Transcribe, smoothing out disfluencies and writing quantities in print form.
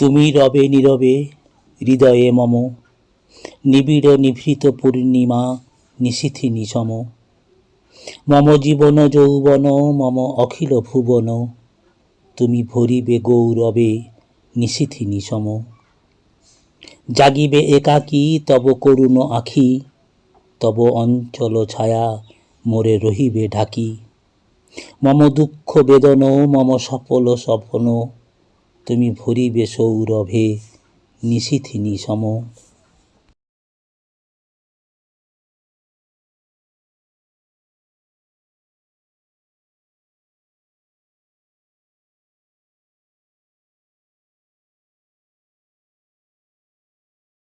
তুমি রবে নীরবে হৃদয়ে মম, নিবিড় নিভৃত পূর্ণিমা নিশীথি নিশম। মম জীবন যৌবন মম অখিল ভুবন, তুমি ভরিবে গৌরবে নিশীথি নিশম। জাগিবে একাকী তব করুণ আখি, তব অঞ্চল ছায়া মোরে রহিবে ঢাকি। মম দুঃখ বেদন মম সফল সপন, তুমি ভরিবে সৌরভে নিশীথি নিশম।